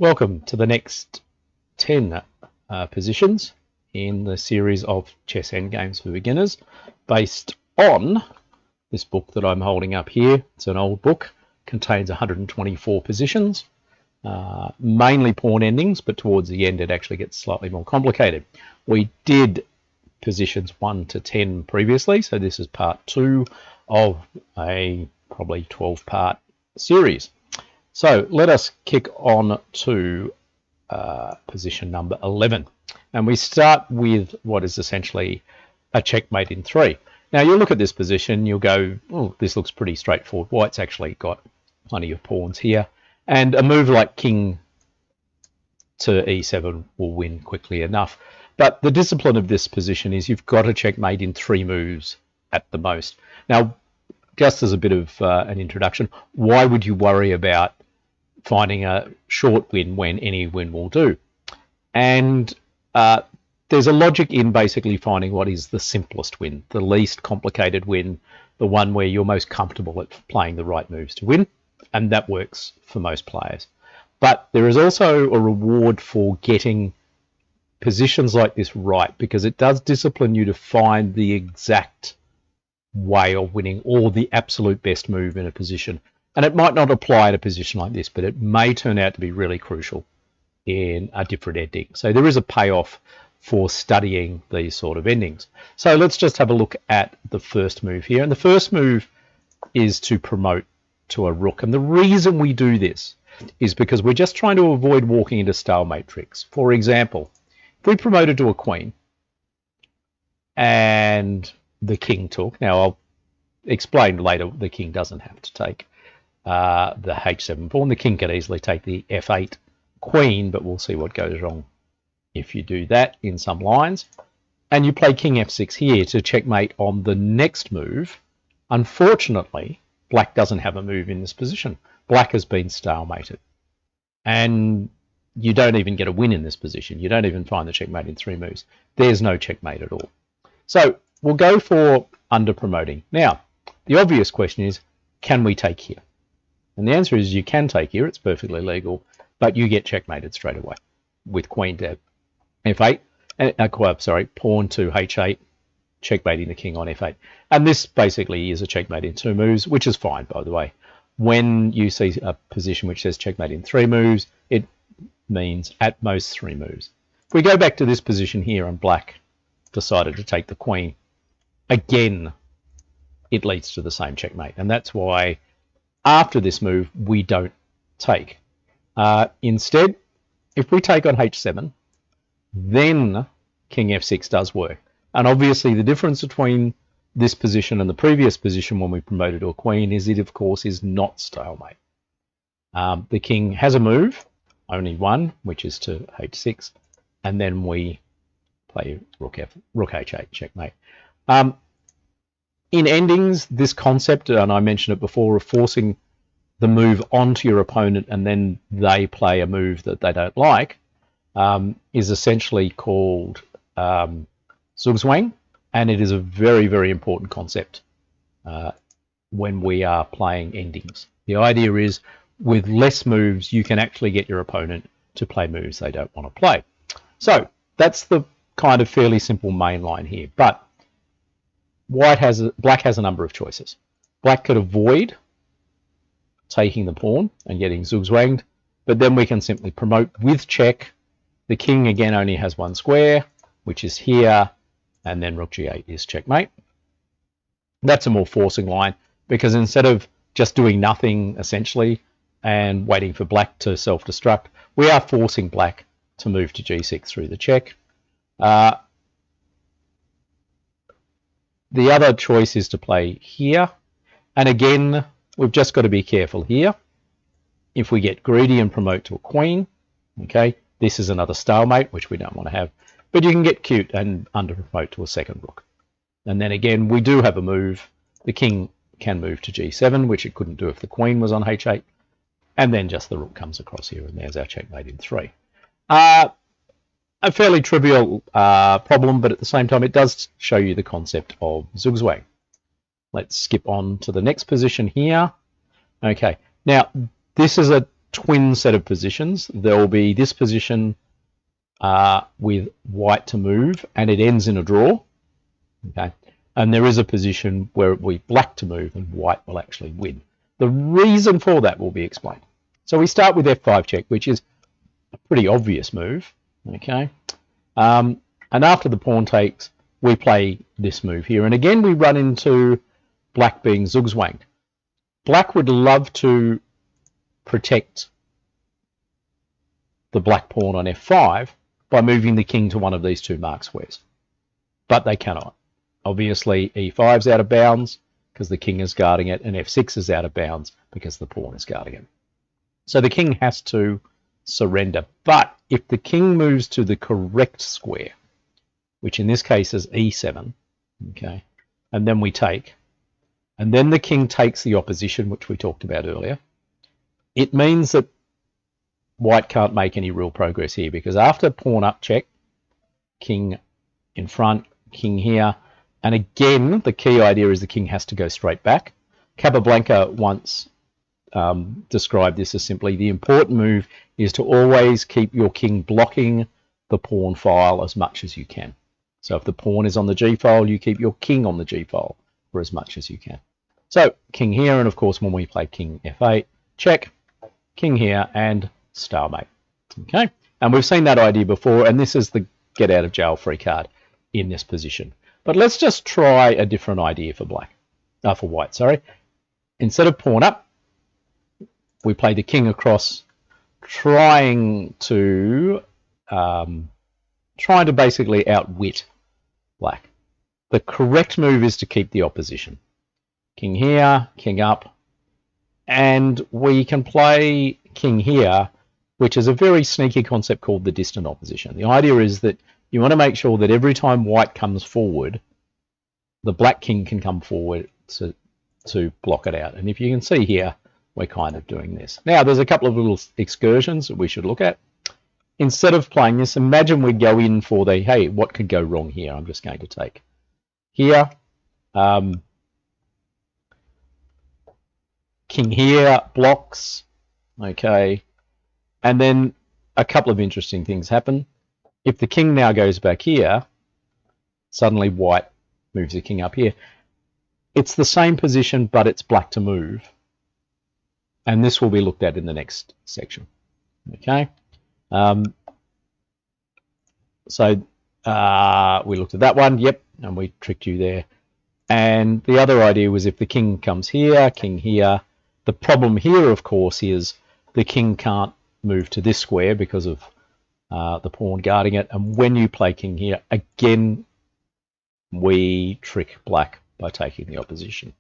Welcome to the next 10 positions in the series of chess endgames for beginners based on this book that I'm holding up here. It's an old book, contains 124 positions, mainly pawn endings, but towards the end it actually gets slightly more complicated. We did positions 1 to 10 previously, so this is part 2 of a probably 12-part series. So let us kick on to position number 11. And we start with what is essentially a checkmate in 3. Now you'll look at this position, you'll go, oh, this looks pretty straightforward. White's actually got plenty of pawns here. And a move like king to e7 will win quickly enough. But the discipline of this position is you've got to checkmate in 3 moves at the most. Now, just as a bit of an introduction, why would you worry about finding a short win when any win will do? And there's a logic in basically finding what is the simplest win, the least complicated win, the one where you're most comfortable at playing the right moves to win, and that works for most players. But there is also a reward for getting positions like this right, because it does discipline you to find the exact way of winning or the absolute best move in a position. And it might not apply in a position like this, but it may turn out to be really crucial in a different ending. So there is a payoff for studying these sort of endings. So let's just have a look at the first move here. And the first move is to promote to a rook. And the reason we do this is because we're just trying to avoid walking into stalemate tricks. For example, if we promoted to a queen and the king took, now I'll explain later the king doesn't have to take the h7 pawn. The king can easily take the f8 queen, but we'll see what goes wrong if you do that in some lines. And you play king f6 here to checkmate on the next move. Unfortunately, black doesn't have a move in this position. Black has been stalemated. And you don't even get a win in this position. You don't even find the checkmate in 3 moves. There's no checkmate at all. So we'll go for under promoting. Now, the obvious question is, can we take here? And the answer is you can take here. It's perfectly legal, but you get checkmated straight away with queen to f8, pawn to h8, checkmating the king on f8. And this basically is a checkmate in 2 moves, which is fine, by the way. When you see a position which says checkmate in 3 moves, it means at most 3 moves. If we go back to this position here and black decided to take the queen, again, it leads to the same checkmate. And that's why after this move, we don't take. Instead, if we take on h7, then king f6 does work. And obviously the difference between this position and the previous position when we promoted to a queen is it, of course, is not stalemate. The king has a move, only one, which is to h6, and then we play rook h8, checkmate. In endings, this concept, and I mentioned it before, of forcing the move onto your opponent and then they play a move that they don't like, is essentially called Zugzwang, and it is a very, very important concept when we are playing endings. The idea is with less moves, you can actually get your opponent to play moves they don't want to play. So that's the kind of fairly simple main line here. But black has a number of choices. Black could avoid taking the pawn and getting zugzwanged, but then we can simply promote with check. The king again only has 1 square, which is here, and then rook g8 is checkmate. That's a more forcing line, because instead of just doing nothing essentially and waiting for black to self-destruct, we are forcing black to move to g6 through the check. The other choice is to play here. And again, we've just got to be careful here. If we get greedy and promote to a queen, okay, this is another stalemate, which we don't want to have. But you can get cute and under promote to a second rook. And then again, we do have a move. The king can move to g7, which it couldn't do if the queen was on h8. And then just the rook comes across here, and there's our checkmate in 3. A fairly trivial problem, but at the same time, it does show you the concept of Zugzwang. Let's skip on to the next position here. Okay, now this is a twin set of positions. There will be this position with white to move, and it ends in a draw. Okay, and there is a position where it will be black to move, and white will actually win. The reason for that will be explained. So we start with f5 check, which is a pretty obvious move. Okay, and after the pawn takes, we play this move here, and again we run into black being zugzwanged. Black would love to protect the black pawn on f5 by moving the king to one of these two mark squares, but they cannot. Obviously e5 is out of bounds because the king is guarding it, and f6 is out of bounds because the pawn is guarding it. So the king has to surrender. But if the king moves to the correct square, which in this case is e7, okay, and then we take, and then the king takes the opposition, which we talked about earlier, it means that white can't make any real progress here, because after pawn up check, king in front, king here, and again the key idea is the king has to go straight back. Capablanca once described this as simply, the important move is to always keep your king blocking the pawn file as much as you can. So if the pawn is on the g file, you keep your king on the g file for as much as you can. So king here, and of course when we play king f8, check, king here, and stalemate. Okay, and we've seen that idea before, and this is the get out of jail free card in this position. But let's just try a different idea for for white. Sorry, instead of pawn up, we play the king across, trying to basically outwit black. The correct move is to keep the opposition. King here, king up, and we can play king here, which is a very sneaky concept called the distant opposition. The idea is that you want to make sure that every time white comes forward, the black king can come forward to block it out. And if you can see here, we're kind of doing this. Now, there's a couple of little excursions that we should look at. Instead of playing this, imagine we'd go in for the, hey, what could go wrong here? I'm just going to take here. King here blocks, okay, and then a couple of interesting things happen. If the king now goes back here, suddenly white moves the king up here. It's the same position, but it's black to move, and this will be looked at in the next section. Okay, so we looked at that one, yep, and we tricked you there. And the other idea was if the king comes here, king here, the problem here, of course, is the king can't move to this square because of the pawn guarding it. And when you play king here, again, we trick black by taking the opposition.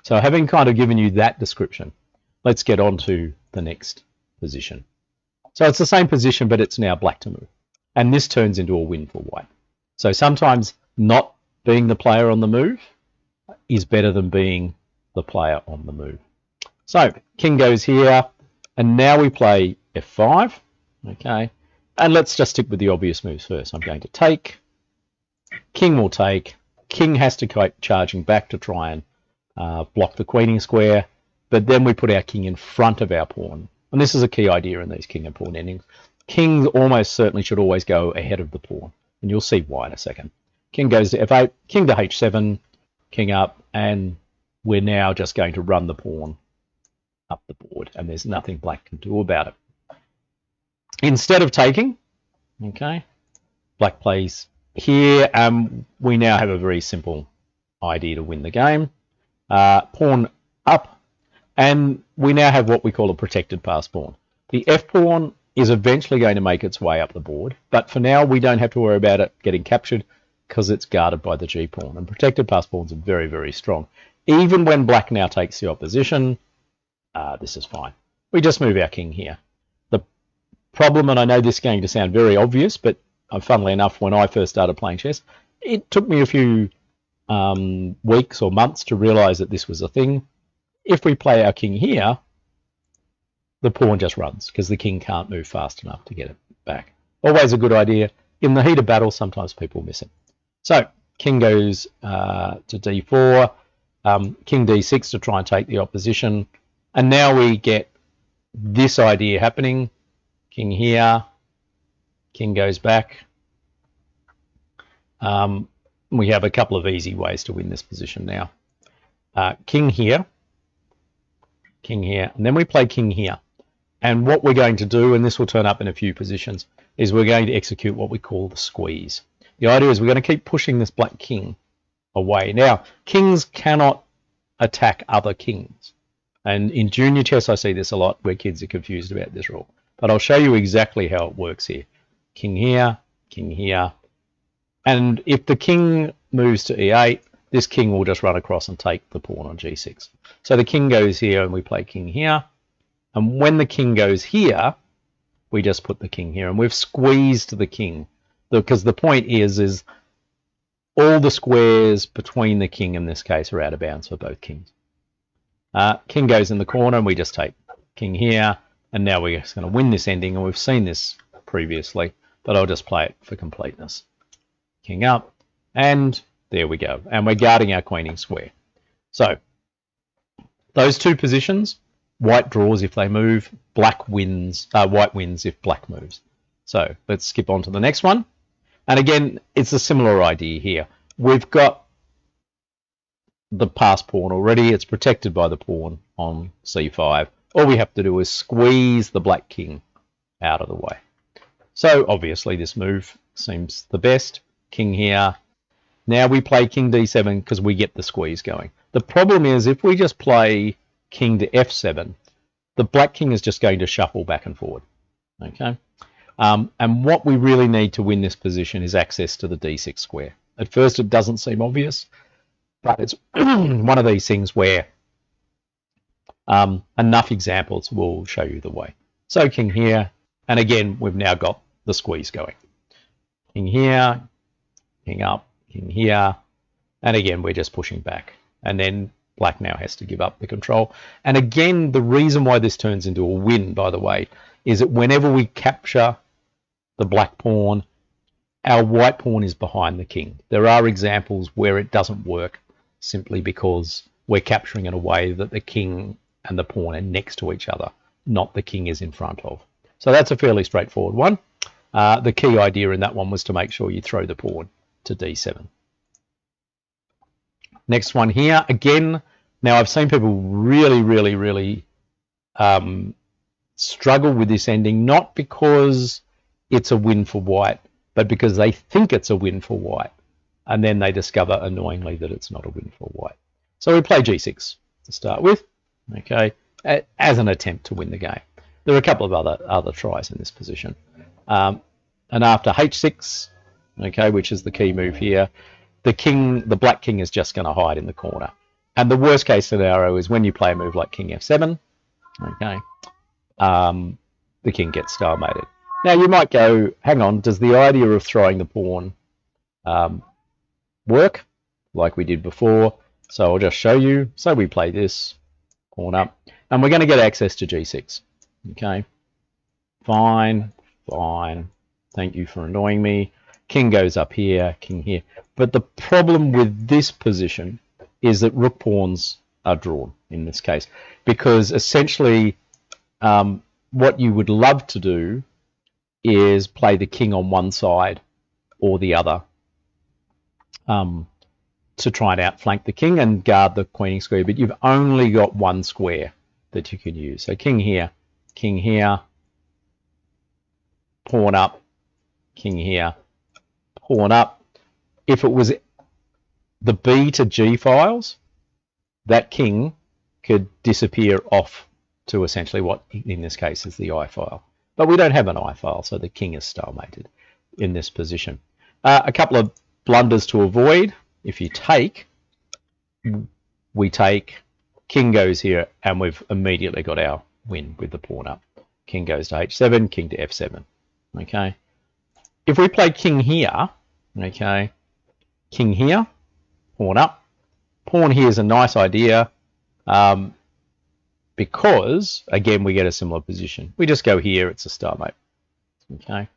So having kind of given you that description, let's get on to the next position. So it's the same position, but it's now black to move. And this turns into a win for white. So sometimes not being the player on the move is better than being the player on the move. So king goes here, and now we play f5, okay? And let's just stick with the obvious moves first. I'm going to take, king will take, king has to go charging back to try and block the queening square, but then we put our king in front of our pawn. And this is a key idea in these king and pawn endings. King almost certainly should always go ahead of the pawn, and you'll see why in a second. King goes to f8, king to h7, king up, and we're now just going to run the pawn up the board, and there's nothing black can do about it. Instead of taking, okay, black plays here. We now have a very simple idea to win the game. Pawn up, and we now have what we call a protected pass pawn. The f pawn is eventually going to make its way up the board, but for now we don't have to worry about it getting captured because it's guarded by the g pawn, and protected pass pawns are very, very strong. Even when black now takes the opposition, this is fine. We just move our king here. The problem, and I know this is going to sound very obvious, but funnily enough, when I first started playing chess, it took me a few weeks or months to realize that this was a thing. If we play our king here, the pawn just runs because the king can't move fast enough to get it back. Always a good idea. In the heat of battle, sometimes people miss it. So king goes to d4, king d6 to try and take the opposition. And now we get this idea happening. King here, king goes back. We have a couple of easy ways to win this position now. King here, and then we play king here. And what we're going to do, and this will turn up in a few positions, is we're going to execute what we call the squeeze. The idea is we're going to keep pushing this black king away. Now, kings cannot attack other kings. And in junior chess, I see this a lot where kids are confused about this rule. But I'll show you exactly how it works here. King here, king here. And if the king moves to e8, this king will just run across and take the pawn on g6. So the king goes here and we play king here. And when the king goes here, we just put the king here. And we've squeezed the king. Because the point is all the squares between the king in this case are out of bounds for both kings. King goes in the corner and we just take king here. And now we're just going to win this ending. And we've seen this previously, but I'll just play it for completeness. King up, and there we go. And we're guarding our queening square. So those two positions, white draws if they move, white wins if black moves. So let's skip on to the next one. And again, it's a similar idea here. We've got the passed pawn already. It's protected by the pawn on c5. All we have to do is squeeze the black king out of the way. So obviously this move seems the best. King here. Now we play king d7 because we get the squeeze going. The problem is if we just play king to f7, the black king is just going to shuffle back and forward. Okay. And what we really need to win this position is access to the d6 square. At first it doesn't seem obvious, but it's one of these things where enough examples will show you the way. So king here, and again we've now got the squeeze going. King here, king up, king here, and again we're just pushing back. And then black now has to give up the control. And again, the reason why this turns into a win, by the way, is that whenever we capture the black pawn, our white pawn is behind the king. There are examples where it doesn't work simply because we're capturing in a way that the king and the pawn are next to each other, not the king is in front of. So that's a fairly straightforward one. The key idea in that one was to make sure you throw the pawn to d7. Next one here, again, now I've seen people really struggle with this ending, not because it's a win for white, but because they think it's a win for white, and then they discover annoyingly that it's not a win for white. So we play g6 to start with, okay, as an attempt to win the game. There are a couple of other tries in this position. And after h6, okay, which is the key move here, the black king is just going to hide in the corner. And the worst case scenario is when you play a move like king f7, okay, the king gets stalemated. Now you might go, hang on, does the idea of throwing the pawn work like we did before? So I'll just show you. So we play this, pawn up, and we're going to get access to g6. Okay, fine. Thank you for annoying me. King goes up here, king here. But the problem with this position is that rook pawns are drawn in this case, because essentially what you would love to do is play the king on one side or the other to try and outflank the king and guard the queening square, but you've only got one square that you can use. So king here, pawn up, king here, pawn up. If it was the B to G files, that king could disappear off to essentially what in this case is the I file. But we don't have an I file, so the king is stalemated in this position. A couple of blunders to avoid. If you take, we take, king goes here, and we've immediately got our win with the pawn up. King goes to h7, king to f7. Okay. If we play king here, okay, king here, pawn up. Pawn here is a nice idea because, again, we get a similar position. We just go here, it's a stalemate. Okay.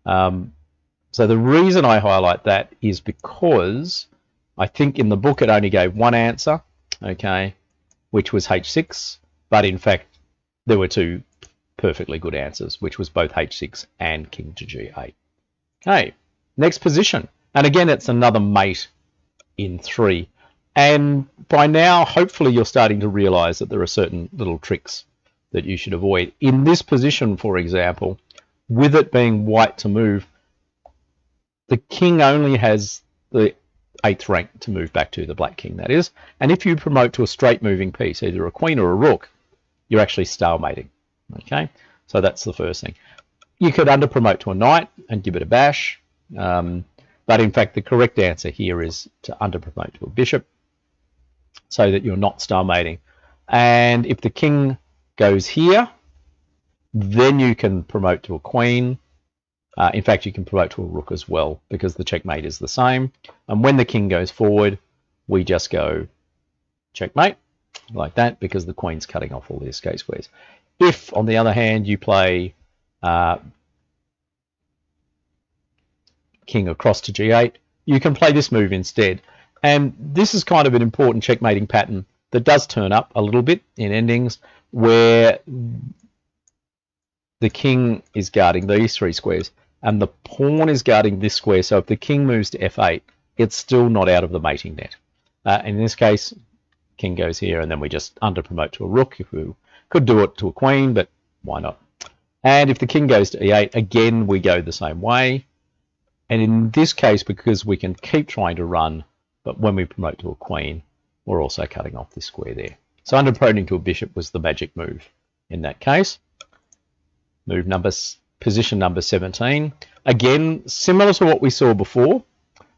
So the reason I highlight that is because I think in the book it only gave one answer, okay, which was h6, but in fact there were two perfectly good answers, which was both h6 and king to g8. Okay, next position. And again, it's another mate in 3. And by now, hopefully you're starting to realize that there are certain little tricks that you should avoid. In this position, for example, with it being white to move, the king only has the 8th rank to move back to, the black king that is. And if you promote to a straight moving piece, either a queen or a rook, you're actually stalemating. Okay, so that's the first thing. You could under promote to a knight and give it a bash. But in fact, the correct answer here is to under promote to a bishop so that you're not stalemating. And if the king goes here, then you can promote to a queen. In fact, you can promote to a rook as well because the checkmate is the same. And when the king goes forward, we just go checkmate like that because the queen's cutting off all the escape squares. If, on the other hand, you play king across to g8, you can play this move instead. And this is kind of an important checkmating pattern that does turn up a little bit in endings, where the king is guarding these 3 squares and the pawn is guarding this square. So if the king moves to f8, it's still not out of the mating net. In this case, king goes here and then we just under promote to a rook. If we could do it to a queen, but why not? And if the king goes to e8, again, we go the same way. And in this case, because we can keep trying to run, but when we promote to a queen, we're also cutting off this square there. So under promoting to a bishop was the magic move in that case. Position number 17. Again, similar to what we saw before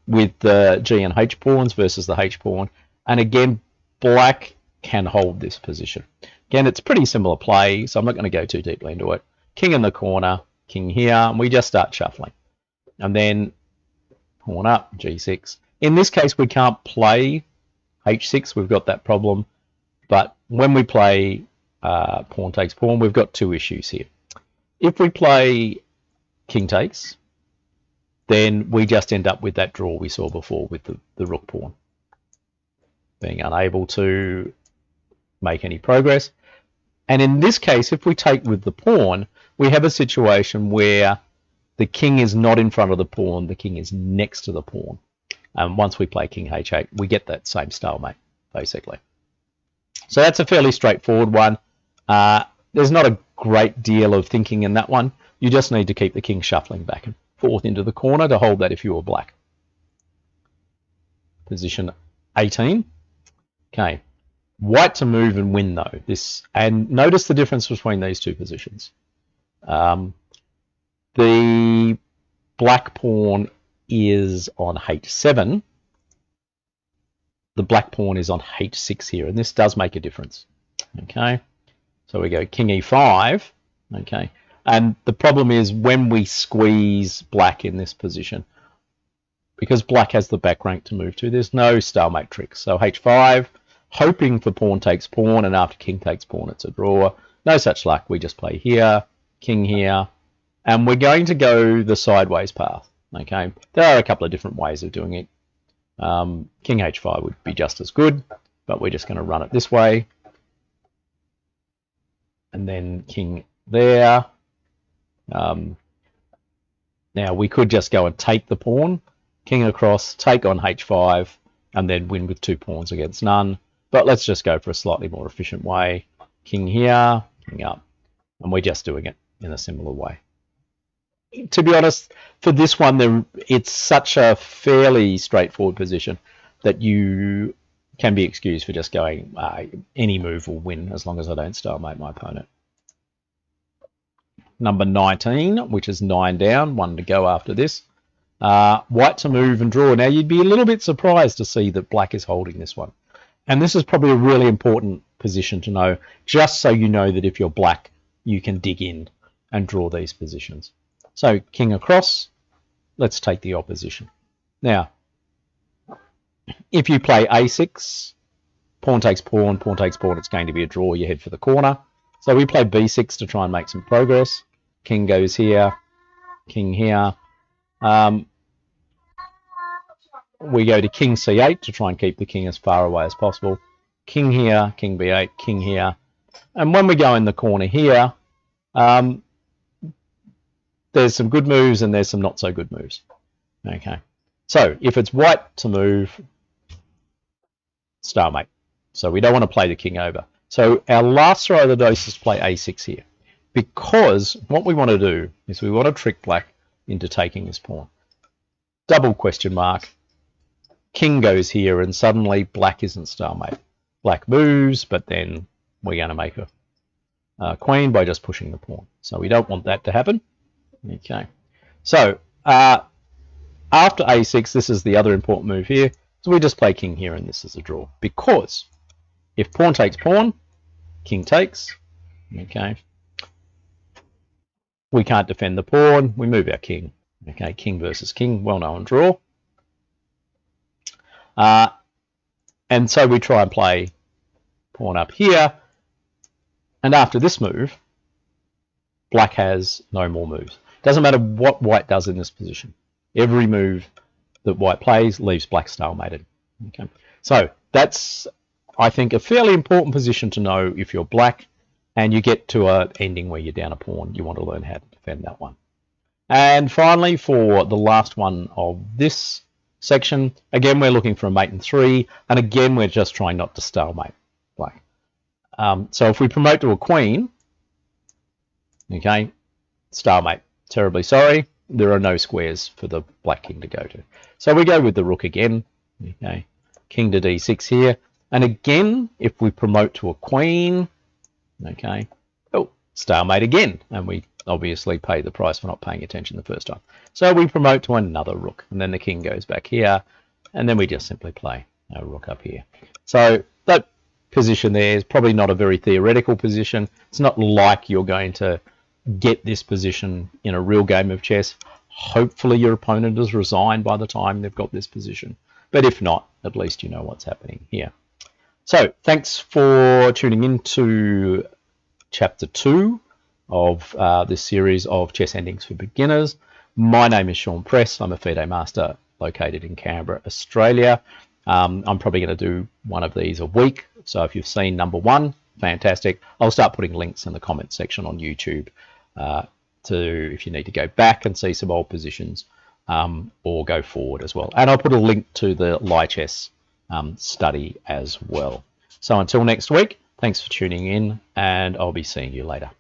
with the G and H pawns versus the H pawn. And again, black can hold this position. Again, it's pretty similar play, so I'm not going to go too deeply into it. King in the corner, king here, and we just start shuffling. And then pawn up, g6. In this case, we can't play h6. We've got that problem. But when we play pawn takes pawn, we've got 2 issues here. If we play king takes, then we just end up with that draw we saw before with the rook pawn, being unable to make any progress. And in this case, if we take with the pawn, we have a situation where the king is not in front of the pawn, the king is next to the pawn. And once we play king h8, we get that same stalemate, basically. So that's a fairly straightforward one. There's not a great deal of thinking in that one. You just need to keep the king shuffling back and forth into the corner to hold that if you were black. Position 18. Okay. White to move and win, though. And notice the difference between these 2 positions. The black pawn is on h7. The black pawn is on h6 here, and this does make a difference. Okay, so we go king e5. Okay, and the problem is when we squeeze black in this position, because black has the back rank to move to, there's no stalemate tricks. So h5, hoping for pawn takes pawn, and after king takes pawn, it's a draw. No such luck. We just play here, king here, and we're going to go the sideways path. Okay, there are a couple of different ways of doing it. King h5 would be just as good, but we're just going to run it this way. And then king there. Now we could just go and take the pawn, king across, take on h5, and then win with 2 pawns against none. But let's just go for a slightly more efficient way. King here, king up, and we're just doing it in a similar way. To be honest, for this one, it's such a fairly straightforward position that you can be excused for just going, any move will win as long as I don't stalemate my opponent. Number 19, which is 9 down, 1 to go after this. White to move and draw. Now, you'd be a little bit surprised to see that black is holding this one. And this is probably a really important position to know, just so you know that if you're black, you can dig in and draw these positions. So king across, let's take the opposition. Now, if you play a6, pawn takes pawn, it's going to be a draw, you head for the corner. So we play b6 to try and make some progress. King goes here, king here. We go to king c8 to try and keep the king as far away as possible. King here, king b8, king here. And when we go in the corner here, There's some good moves and there's some not so good moves. Okay, so if it's white to move, stalemate. So we don't want to play the king over. So our last throw of the dice is play a6 here, because what we want to do is we want to trick black into taking this pawn. Double question mark. King goes here and suddenly black isn't stalemate. Black moves, but then we're going to make a queen by just pushing the pawn. So we don't want that to happen. Okay. So after a6, this is the other important move here. So we just play king here, and this is a draw. Because if pawn takes pawn, king takes. Okay. We can't defend the pawn. We move our king. Okay, king versus king, well-known draw. And so we try and play pawn up here. And after this move, black has no more moves. Doesn't matter what white does in this position. Every move that white plays leaves black stalemated. Okay, so that's, I think, a fairly important position to know if you're black and you get to an ending where you're down a pawn. You want to learn how to defend that one. And finally, for the last one of this section, again, we're looking for a mate in 3, and again, we're just trying not to stalemate black. So if we promote to a queen, okay, stalemate. Terribly sorry, there are no squares for the black king to go to. So we go with the rook again, okay, king to d6 here, and again, if we promote to a queen, okay, oh, stalemate again, and we obviously pay the price for not paying attention the first time. So we promote to another rook, and then the king goes back here, and then we just simply play a rook up here. So that position there is probably not a very theoretical position. It's not like you're going to get this position in a real game of chess. Hopefully your opponent has resigned by the time they've got this position. But if not, at least you know what's happening here. So thanks for tuning in to chapter 2 of this series of chess endings for beginners. My name is Sean Press. I'm a FIDE master located in Canberra, Australia. I'm probably going to do one of these a week. So if you've seen number 1, fantastic. I'll start putting links in the comments section on YouTube to if you need to go back and see some old positions or go forward as well. And I'll put a link to the Lichess study as well. So until next week, thanks for tuning in, and I'll be seeing you later.